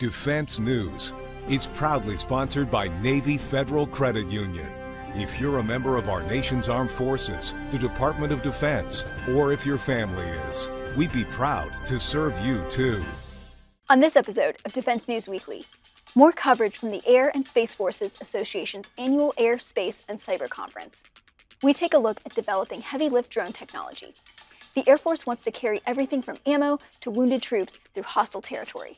Defense News is proudly sponsored by Navy Federal Credit Union. If you're a member of our nation's armed forces, the Department of Defense, or if your family is, we'd be proud to serve you too. On this episode of Defense News Weekly, more coverage from the Air and Space Forces Association's annual Air, Space, and Cyber Conference. We take a look at developing heavy-lift drone technology. The Air Force wants to carry everything from ammo to wounded troops through hostile territory.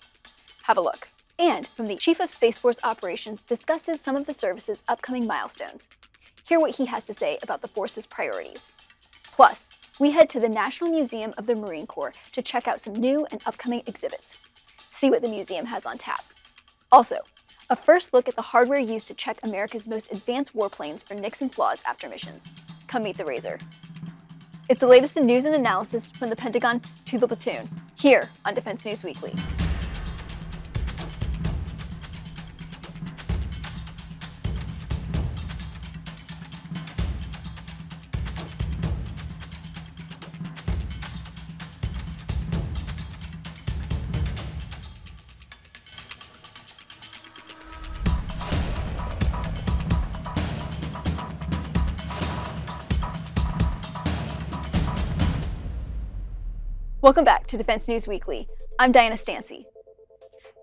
Have a look. And from the Chief of Space Force Operations discusses some of the service's upcoming milestones. Hear what he has to say about the force's priorities. Plus, we head to the National Museum of the Marine Corps to check out some new and upcoming exhibits. See what the museum has on tap. Also, a first look at the hardware used to check America's most advanced warplanes for nicks and flaws after missions. Come meet the Razor. It's the latest in news and analysis from the Pentagon to the platoon, here on Defense News Weekly. Welcome back to Defense News Weekly. I'm Diana Stancy.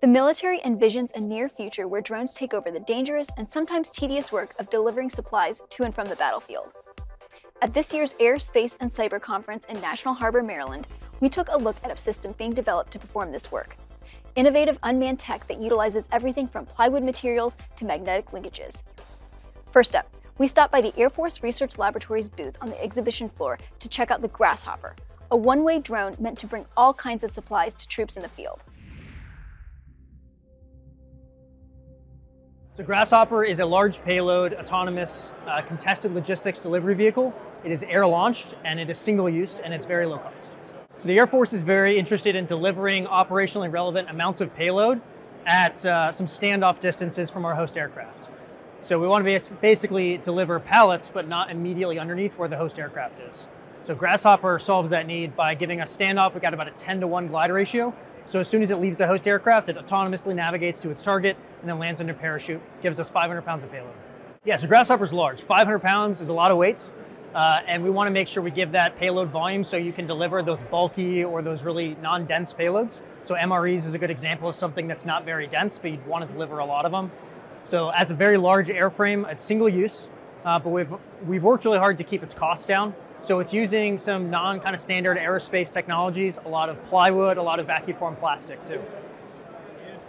The military envisions a near future where drones take over the dangerous and sometimes tedious work of delivering supplies to and from the battlefield. At this year's Air, Space, and Cyber Conference in National Harbor, Maryland, we took a look at a system being developed to perform this work. Innovative unmanned tech that utilizes everything from plywood materials to magnetic linkages. First up, we stopped by the Air Force Research Laboratory's booth on the exhibition floor to check out the Grasshopper, a one-way drone meant to bring all kinds of supplies to troops in the field. So Grasshopper is a large payload, autonomous, contested logistics delivery vehicle. It is air-launched, and it is single-use, and it's very low cost. So the Air Force is very interested in delivering operationally relevant amounts of payload at some standoff distances from our host aircraft. So we want to basically deliver pallets, but not immediately underneath where the host aircraft is. So Grasshopper solves that need by giving us standoff. We've got about a 10-to-1 glide ratio. So as soon as it leaves the host aircraft, it autonomously navigates to its target and then lands under parachute, gives us 500 pounds of payload. Yeah, so Grasshopper's large. 500 pounds is a lot of weight. And we want to make sure we give that payload volume so you can deliver those bulky or those really non-dense payloads. So MREs is a good example of something that's not very dense, but you'd want to deliver a lot of them. So as a very large airframe, it's single use, but we've worked really hard to keep its costs down. So it's using some non-kind of standard aerospace technologies, a lot of plywood, a lot of vacuum-formed plastic too.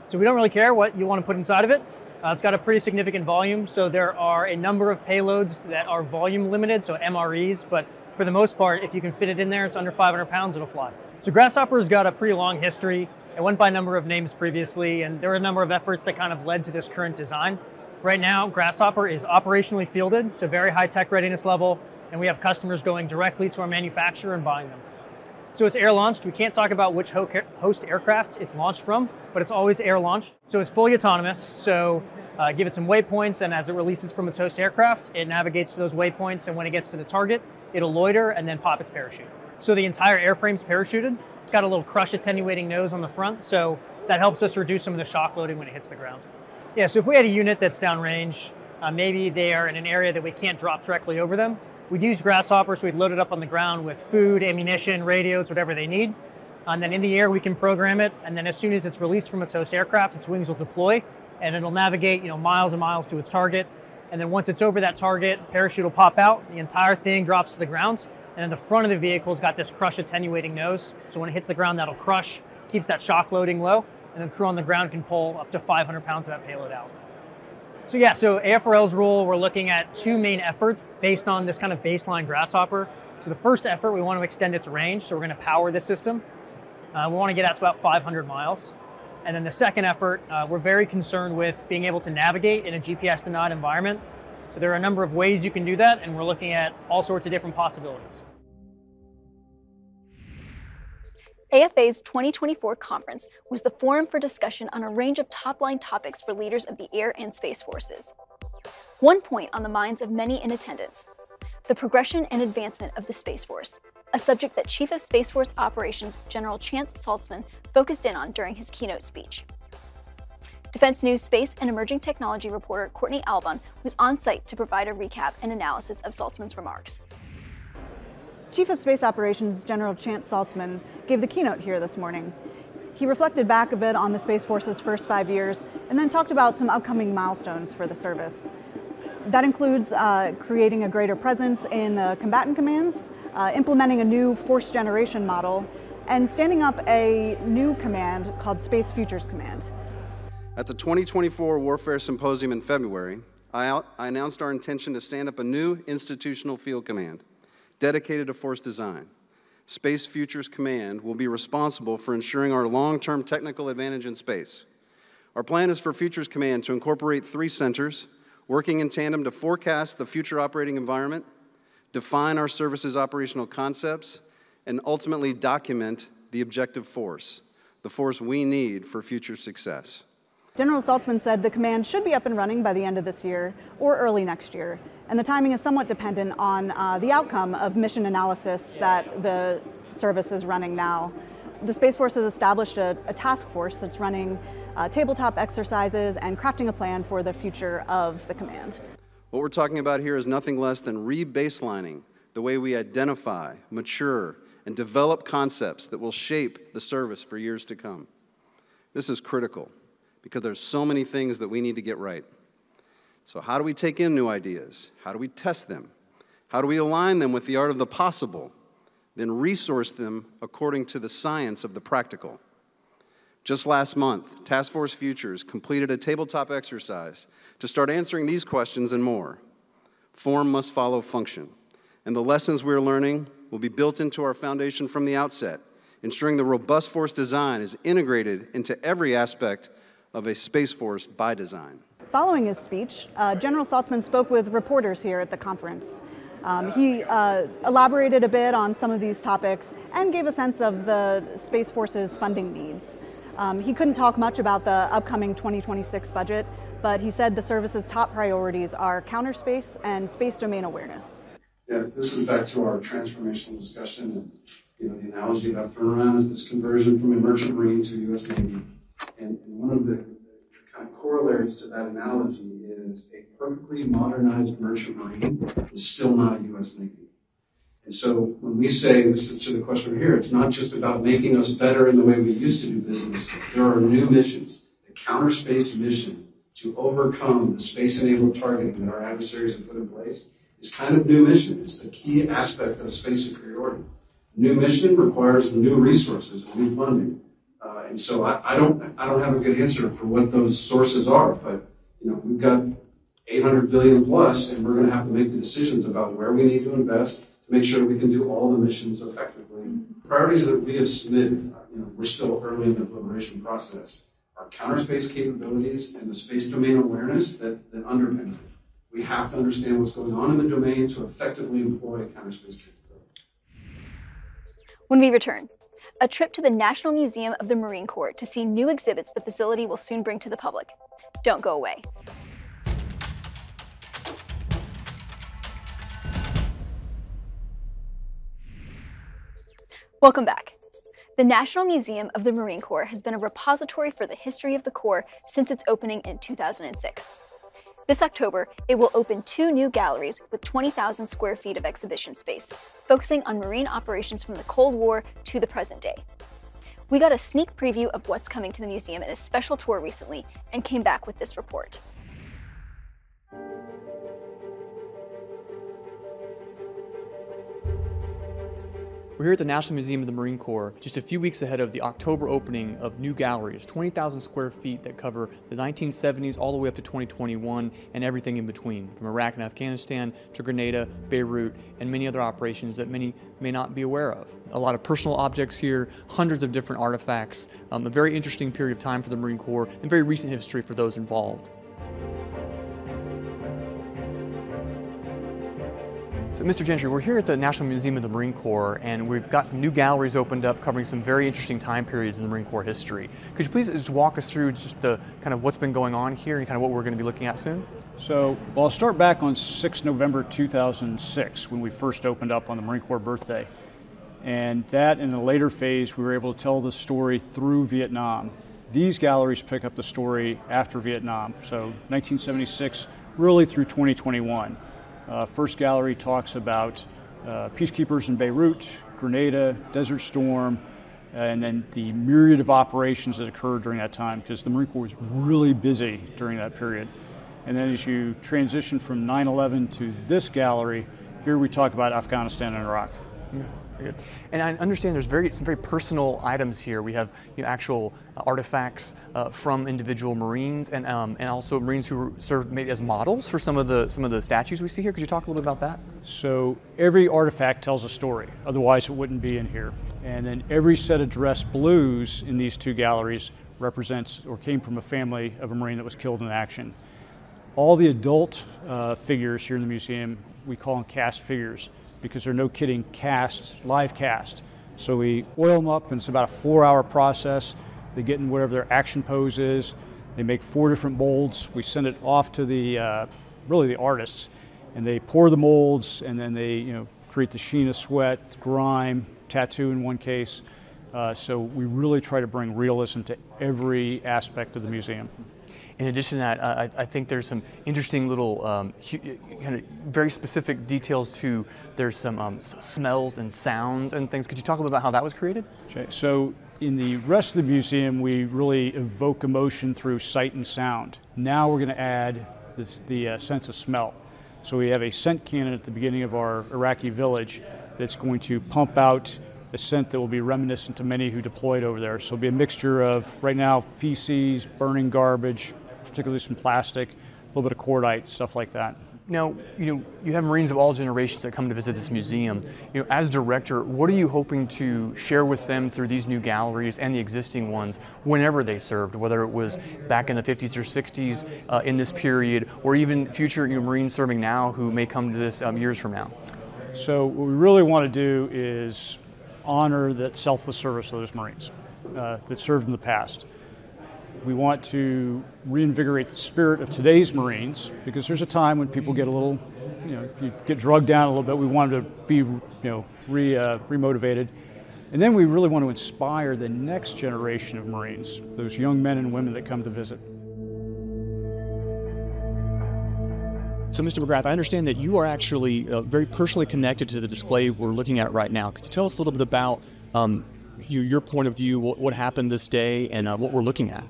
So we don't really care what you want to put inside of it. It's got a pretty significant volume, so there are a number of payloads that are volume limited, so MREs, but for the most part, if you can fit it in there, it's under 500 pounds, it'll fly. So Grasshopper's got a pretty long history. It went by a number of names previously, and there were a number of efforts that kind of led to this current design. Right now, Grasshopper is operationally fielded, so very high tech readiness level, and we have customers going directly to our manufacturer and buying them. So it's air-launched. We can't talk about which host aircraft it's launched from, but it's always air-launched. So it's fully autonomous, so give it some waypoints, and as it releases from its host aircraft, it navigates to those waypoints, and when it gets to the target, it'll loiter and then pop its parachute. So the entire airframe's parachuted. It's got a little crush attenuating nose on the front, so that helps us reduce some of the shock loading when it hits the ground. Yeah, so if we had a unit that's downrange, maybe they are in an area that we can't drop directly over them, we'd use Grasshopper, so we'd load it up on the ground with food, ammunition, radios, whatever they need. And then in the air, we can program it. And then as soon as it's released from its host aircraft, its wings will deploy and it'll navigate, miles and miles to its target. And then once it's over that target, parachute will pop out. The entire thing drops to the ground. And then the front of the vehicle's got this crush attenuating nose. So when it hits the ground, that'll crush, keeps that shock loading low. And then crew on the ground can pull up to 500 pounds of that payload out. So yeah, so AFRL's rule, we're looking at two main efforts based on this kind of baseline Grasshopper. So the first effort, we want to extend its range, so we're going to power this system. We want to get out to about 500 miles. And then the second effort, we're very concerned with being able to navigate in a GPS-denied environment. So there are a number of ways you can do that, and we're looking at all sorts of different possibilities. AFA's 2024 conference was the forum for discussion on a range of top-line topics for leaders of the Air and Space Forces. One point on the minds of many in attendance: the progression and advancement of the Space Force, a subject that Chief of Space Force Operations General Chance Saltzman focused in on during his keynote speech. Defense News space and emerging technology reporter Courtney Albon was on site to provide a recap and analysis of Saltzman's remarks. Chief of Space Operations General Chance Saltzman gave the keynote here this morning. He reflected back a bit on the Space Force's first 5 years and then talked about some upcoming milestones for the service. That includes creating a greater presence in the combatant commands, implementing a new force generation model, and standing up a new command called Space Futures Command. At the 2024 Warfare Symposium in February, I announced our intention to stand up a new institutional field command dedicated to force design. Space Futures Command will be responsible for ensuring our long-term technical advantage in space. Our plan is for Futures Command to incorporate 3 centers, working in tandem to forecast the future operating environment, define our service's operational concepts, and ultimately document the objective force, the force we need for future success. General Saltzman said the command should be up and running by the end of this year or early next year, and the timing is somewhat dependent on the outcome of mission analysis that the service is running now. The Space Force has established a task force that's running tabletop exercises and crafting a plan for the future of the command. What we're talking about here is nothing less than re-baselining the way we identify, mature, and develop concepts that will shape the service for years to come. This is critical, because there's so many things that we need to get right. So how do we take in new ideas? How do we test them? How do we align them with the art of the possible? Then resource them according to the science of the practical. Just last month, Task Force Futures completed a tabletop exercise to start answering these questions and more. Form must follow function, and the lessons we're learning will be built into our foundation from the outset, ensuring the robust force design is integrated into every aspect of a Space Force by design. Following his speech, General Saltzman spoke with reporters here at the conference. He elaborated a bit on some of these topics and gave a sense of the Space Force's funding needs. He couldn't talk much about the upcoming 2026 budget, but he said the service's top priorities are counterspace and space domain awareness. Yeah, this is back to our transformational discussion, and the analogy that I've thrown around is this conversion from a merchant marine to U.S. Navy. And one of the kind of corollaries to that analogy is a perfectly modernized merchant marine is still not a U.S. Navy. And so when we say, this is to the question here, it's not just about making us better in the way we used to do business. There are new missions. The counter space mission to overcome the space-enabled targeting that our adversaries have put in place is kind of new mission. It's the key aspect of space superiority. New mission requires new resources, new funding. And so I don't have a good answer for what those sources are, but we've got $800 billion plus, and we're going to have to make the decisions about where we need to invest to make sure we can do all the missions effectively. Priorities that we have submitted, we're still early in the deliberation process, are counterspace capabilities and the space domain awareness that underpins it. We have to understand what's going on in the domain to effectively employ counterspace capability. When we return, a trip to the National Museum of the Marine Corps to see new exhibits the facility will soon bring to the public. Don't go away. Welcome back. The National Museum of the Marine Corps has been a repository for the history of the Corps since its opening in 2006. This October, it will open 2 new galleries with 20,000 square feet of exhibition space, focusing on marine operations from the Cold War to the present day. We got a sneak preview of what's coming to the museum in a special tour recently and came back with this report. We're here at the National Museum of the Marine Corps just a few weeks ahead of the October opening of new galleries, 20,000 square feet that cover the 1970s all the way up to 2021 and everything in between, from Iraq and Afghanistan to Grenada, Beirut, and many other operations that many may not be aware of. A lot of personal objects here, hundreds of different artifacts, a very interesting period of time for the Marine Corps and very recent history for those involved. So, Mr. Gentry, we're here at the National Museum of the Marine Corps, and we've got some new galleries opened up covering some very interesting time periods in the Marine Corps history. Could you please just walk us through just the kind of what's been going on here and kind of what we're going to be looking at soon? So, well, I'll start back on 6 November 2006 when we first opened up on the Marine Corps birthday. And that, in the later phase, we were able to tell the story through Vietnam. These galleries pick up the story after Vietnam, so 1976 really through 2021. First gallery talks about peacekeepers in Beirut, Grenada, Desert Storm, and then the myriad of operations that occurred during that time, because the Marine Corps was really busy during that period. And then as you transition from 9/11 to this gallery, here we talk about Afghanistan and Iraq. Yeah. Good. And I understand there's some very personal items here. We have actual artifacts from individual Marines and also Marines who served maybe as models for some of the statues we see here. Could you talk a little bit about that? So every artifact tells a story, otherwise it wouldn't be in here. And then every set of dress blues in these two galleries represents or came from a family of a Marine that was killed in action. All the adult figures here in the museum, we call them cast figures, because they're, no kidding, cast, live cast. So we oil them up, and it's about a 4-hour process. They get in whatever their action pose is. They make 4 different molds. We send it off to the, really the artists, and they pour the molds, and then they create the sheen of sweat, grime, tattoo in one case. So we really try to bring realism to every aspect of the museum. In addition to that, I think there's some interesting little kind of very specific details to, there's some smells and sounds and things. Could you talk a little about how that was created? Okay. So in the rest of the museum, we really evoke emotion through sight and sound. Now we're going to add the sense of smell. So we have a scent cannon at the beginning of our Iraqi village that's going to pump out a scent that will be reminiscent to many who deployed over there. So it'll be a mixture of, right now, feces, burning garbage, particularly some plastic, a little bit of cordite, stuff like that. Now, you have Marines of all generations that come to visit this museum. As director, what are you hoping to share with them through these new galleries and the existing ones whenever they served, whether it was back in the 50s or 60s in this period, or even future Marines serving now who may come to this years from now? So what we really want to do is honor that selfless service of those Marines that served in the past. We want to reinvigorate the spirit of today's Marines, because there's a time when people get a little, you get drugged down a little bit. We want them to be, remotivated. And then we really want to inspire the next generation of Marines, those young men and women that come to visit. So, Mr. McGrath, I understand that you are actually very personally connected to the display we're looking at right now. Could you tell us a little bit about your point of view, what happened this day, and what we're looking at?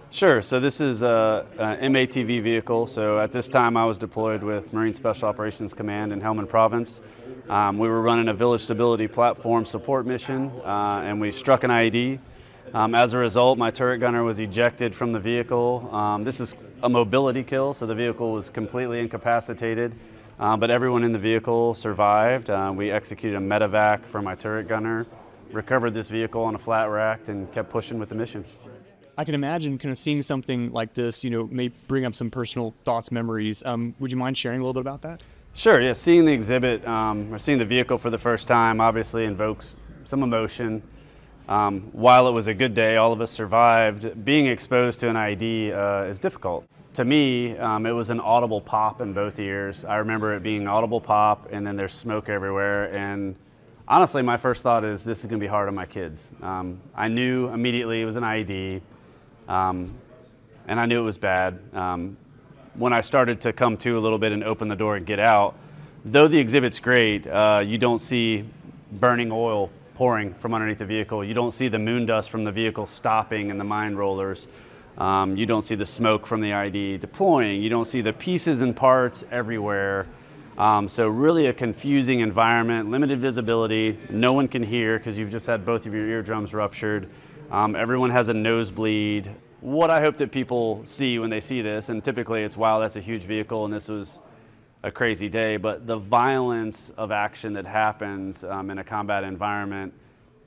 Sure. So this is an MATV vehicle. So at this time I was deployed with Marine Special Operations Command in Helmand Province. We were running a village stability platform support mission, and we struck an IED. As a result, my turret gunner was ejected from the vehicle. This is a mobility kill, so the vehicle was completely incapacitated, but everyone in the vehicle survived. We executed a medevac for my turret gunner, recovered this vehicle on a flat rack, and kept pushing with the mission. I can imagine kind of seeing something like this, may bring up some personal thoughts, memories. Would you mind sharing a little bit about that? Sure, yeah. Seeing the exhibit or seeing the vehicle for the first time obviously invokes some emotion. While it was a good day, all of us survived. Being exposed to an IED is difficult. To me, it was an audible pop in both ears. I remember it being an audible pop, and then there's smoke everywhere. And honestly, my first thought is, this is going to be hard on my kids. I knew immediately it was an IED, and I knew it was bad. When I started to come to a little bit and open the door and get out, though the exhibit's great, you don't see burning oil pouring from underneath the vehicle. You don't see the moon dust from the vehicle stopping and the mine rollers. You don't see the smoke from the IED deploying. You don't see the pieces and parts everywhere. So really a confusing environment, limited visibility. No one can hear because you've just had both of your eardrums ruptured. Everyone has a nosebleed. What I hope that people see when they see this, and typically it's, wow, that's a huge vehicle and this was a crazy day, but the violence of action that happens in a combat environment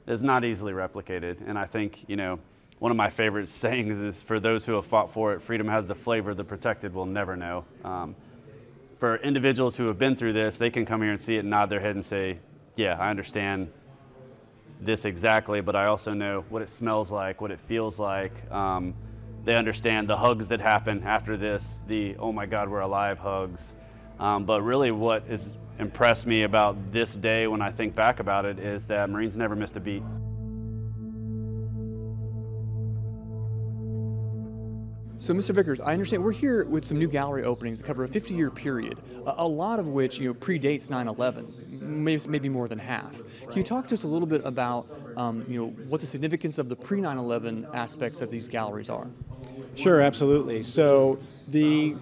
is not easily replicated. And I think, one of my favorite sayings is, for those who have fought for it, freedom has the flavor the protected will never know. For individuals who have been through this, they can come here and see it and nod their head and say, yeah, I understand this exactly, but I also know what it smells like, what it feels like. They understand the hugs that happen after this, the, oh my God, we're alive hugs. But really what has impressed me about this day when I think back about it is that Marines never missed a beat. So, Mr. Vickers, I understand we're here with some new gallery openings that cover a 50-year period, a lot of which predates 9/11, maybe more than half. Can you talk to us a little bit about what the significance of the pre-9/11 aspects of these galleries are? Sure, absolutely. So the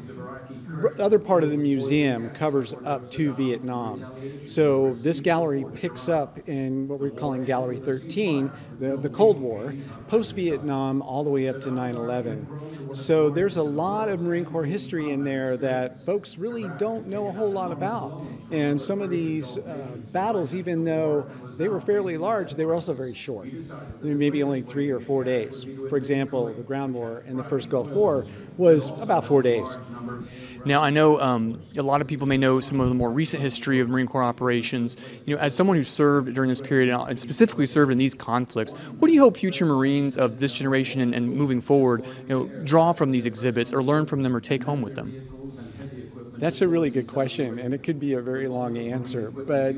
other part of the museum covers up to Vietnam. So this gallery picks up in what we're calling Gallery 13, the Cold War, post-Vietnam all the way up to 9/11. So there's a lot of Marine Corps history in there that folks really don't know a whole lot about. And some of these battles, even though they were fairly large, they were also very short, maybe only 3 or 4 days. For example, the Ground War and the first Gulf War was about 4 days. Now, I know a lot of people may know some of the more recent history of Marine Corps operations. As someone who served during this period and specifically served in these conflicts, what do you hope future Marines of this generation and moving forward, draw from these exhibits or learn from them or take home with them? That's a really good question, and it could be a very long answer. But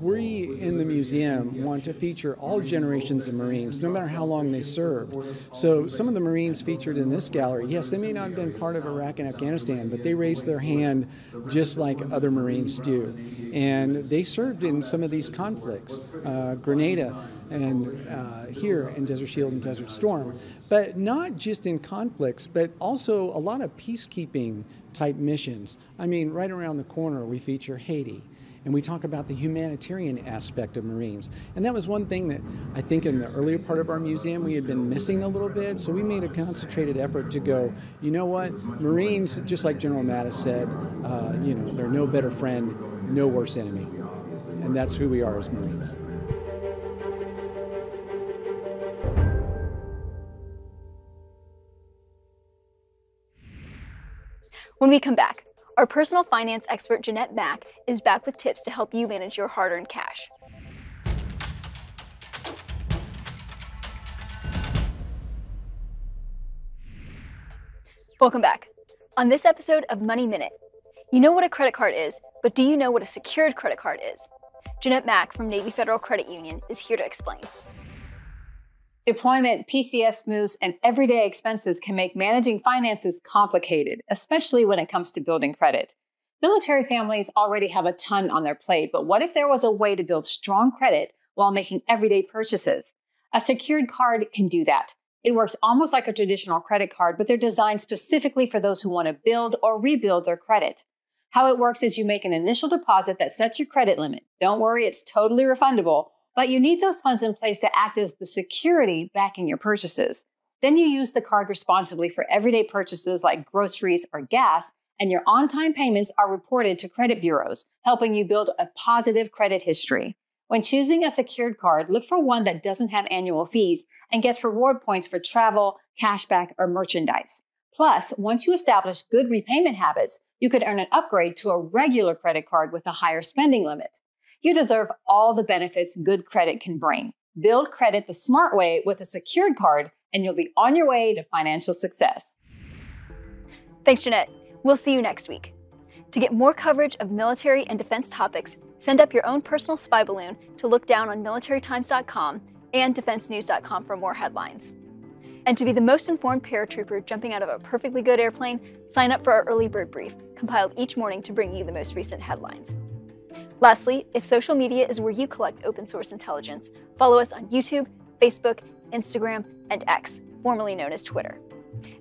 we in the museum want to feature all generations of Marines, no matter how long they served. So some of the Marines featured in this gallery, yes, they may not have been part of Iraq and Afghanistan, but they raised their hand just like other Marines do. And they served in some of these conflicts, Grenada, and here in Desert Shield and Desert Storm. But not just in conflicts, but also a lot of peacekeeping type missions. I mean, right around the corner we feature Haiti, and we talk about the humanitarian aspect of Marines. And that was one thing that I think in the earlier part of our museum we had been missing a little bit, so we made a concentrated effort to go, you know what, Marines, just like General Mattis said, they're no better friend, no worse enemy. And that's who we are as Marines. When we come back, our personal finance expert Jeanette Mack is back with tips to help you manage your hard-earned cash. Welcome back. On this episode of Money Minute, you know what a credit card is, but do you know what a secured credit card is? Jeanette Mack from Navy Federal Credit Union is here to explain. Deployment, PCS moves, and everyday expenses can make managing finances complicated, especially when it comes to building credit. Military families already have a ton on their plate, but what if there was a way to build strong credit while making everyday purchases? A secured card can do that. It works almost like a traditional credit card, but they're designed specifically for those who want to build or rebuild their credit. How it works is you make an initial deposit that sets your credit limit. Don't worry, it's totally refundable. But you need those funds in place to act as the security backing your purchases. Then you use the card responsibly for everyday purchases like groceries or gas, and your on-time payments are reported to credit bureaus, helping you build a positive credit history. When choosing a secured card, look for one that doesn't have annual fees and gets reward points for travel, cashback, or merchandise. Plus, once you establish good repayment habits, you could earn an upgrade to a regular credit card with a higher spending limit. You deserve all the benefits good credit can bring. Build credit the smart way with a secured card, and you'll be on your way to financial success. Thanks, Jeanette. We'll see you next week. To get more coverage of military and defense topics, send up your own personal spy balloon to look down on militarytimes.com and defensenews.com for more headlines. And to be the most informed paratrooper jumping out of a perfectly good airplane, sign up for our early bird brief, compiled each morning to bring you the most recent headlines. Lastly, if social media is where you collect open source intelligence, follow us on YouTube, Facebook, Instagram, and X, formerly known as Twitter.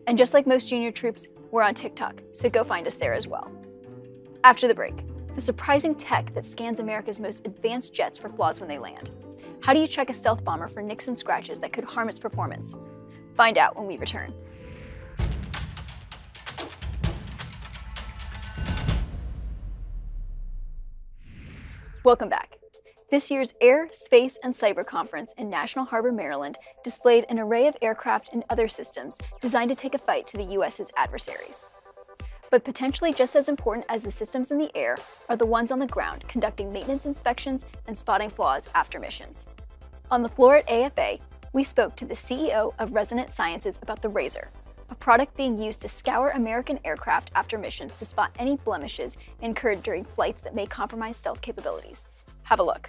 And just like most junior troops, we're on TikTok, so go find us there as well. After the break, the surprising tech that scans America's most advanced jets for flaws when they land. How do you check a stealth bomber for nicks and scratches that could harm its performance? Find out when we return. Welcome back. This year's Air, Space, and Cyber Conference in National Harbor, Maryland displayed an array of aircraft and other systems designed to take a fight to the US's adversaries. But potentially just as important as the systems in the air are the ones on the ground conducting maintenance inspections and spotting flaws after missions. On the floor at AFA, we spoke to the CEO of Resonant Sciences about the Razor, a product being used to scour American aircraft after missions to spot any blemishes incurred during flights that may compromise stealth capabilities. Have a look.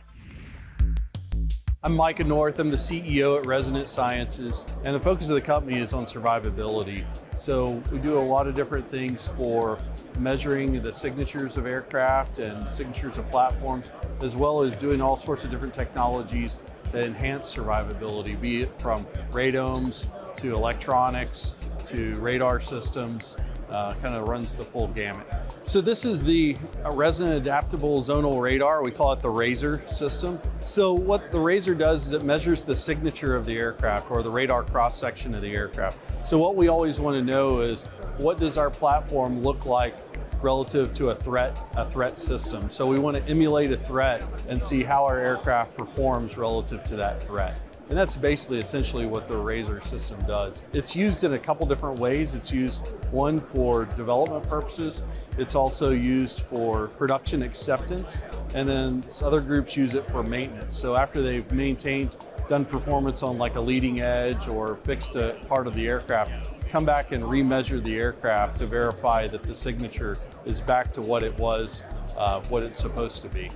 I'm Micah North. I'm the CEO at Resonant Sciences, and the focus of the company is on survivability. So we do a lot of different things for measuring the signatures of aircraft and signatures of platforms, as well as doing all sorts of different technologies to enhance survivability, be it from radomes to electronics to radar systems, kind of runs the full gamut. So this is the Resonant Adaptable Zonal Radar. We call it the RAZR system. So what the RAZR does is it measures the signature of the aircraft, or the radar cross-section of the aircraft. So what we always want to know is, what does our platform look like relative to a threat system? So we want to emulate a threat and see how our aircraft performs relative to that threat. And that's basically essentially what the RAZR system does. It's used in a couple different ways. It's used, one, for development purposes. It's also used for production acceptance. And then other groups use it for maintenance. So after they've done performance on like a leading edge or fixed a part of the aircraft, come back and remeasure the aircraft to verify that the signature is back to what it was, what it's supposed to be.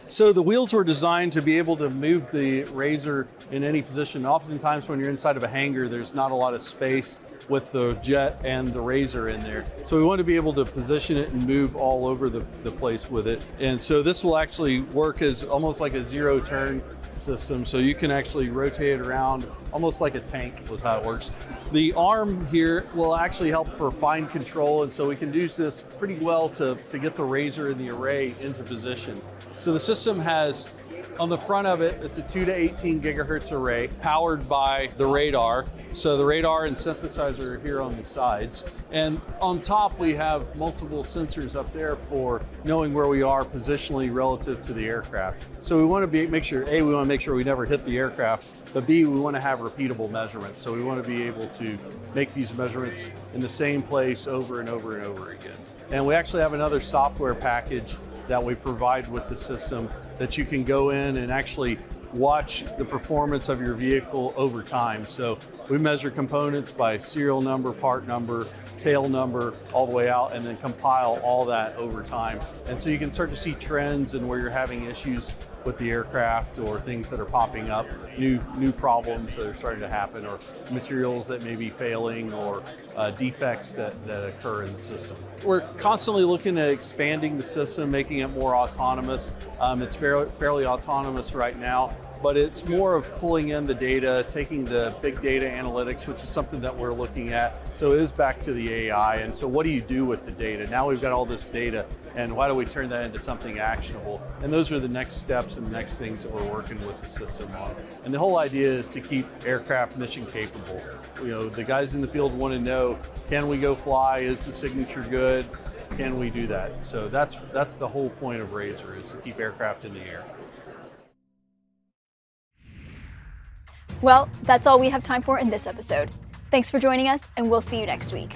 So the wheels were designed to be able to move the RAZR in any position. Oftentimes when you're inside of a hangar, there's not a lot of space with the jet and the RAZR in there. So we want to be able to position it and move all over the place with it. And so this will actually work as almost like a zero turn system. So you can actually rotate it around almost like a tank was how it works. The arm here will actually help for fine control. And so we can use this pretty well to get the RAZR and the array into position. So the system has, on the front of it, it's a 2 to 18 gigahertz array powered by the radar. So the radar and synthesizer are here on the sides. And on top, we have multiple sensors up there for knowing where we are positionally relative to the aircraft. So we want to make sure, A, we want to make sure we never hit the aircraft, but B, we want to have repeatable measurements. So we want to be able to make these measurements in the same place over and over and over again. And we actually have another software package that we provide with the system that you can go in and actually watch the performance of your vehicle over time. So we measure components by serial number, part number, tail number, all the way out, and then compile all that over time. And so you can start to see trends and where you're having issues with the aircraft, or things that are popping up, new problems that are starting to happen, or materials that may be failing, or defects that occur in the system. We're constantly looking at expanding the system, making it more autonomous. It's fairly autonomous right now, but it's more of pulling in the data, taking the big data analytics, which is something that we're looking at. So it is back to the AI. And so what do you do with the data? Now we've got all this data, and why do we turn that into something actionable? And those are the next steps and the next things that we're working with the system on. And the whole idea is to keep aircraft mission capable. You know, the guys in the field want to know, can we go fly? Is the signature good? Can we do that? So that's the whole point of RAZR, is to keep aircraft in the air. Well, that's all we have time for in this episode. Thanks for joining us, and we'll see you next week.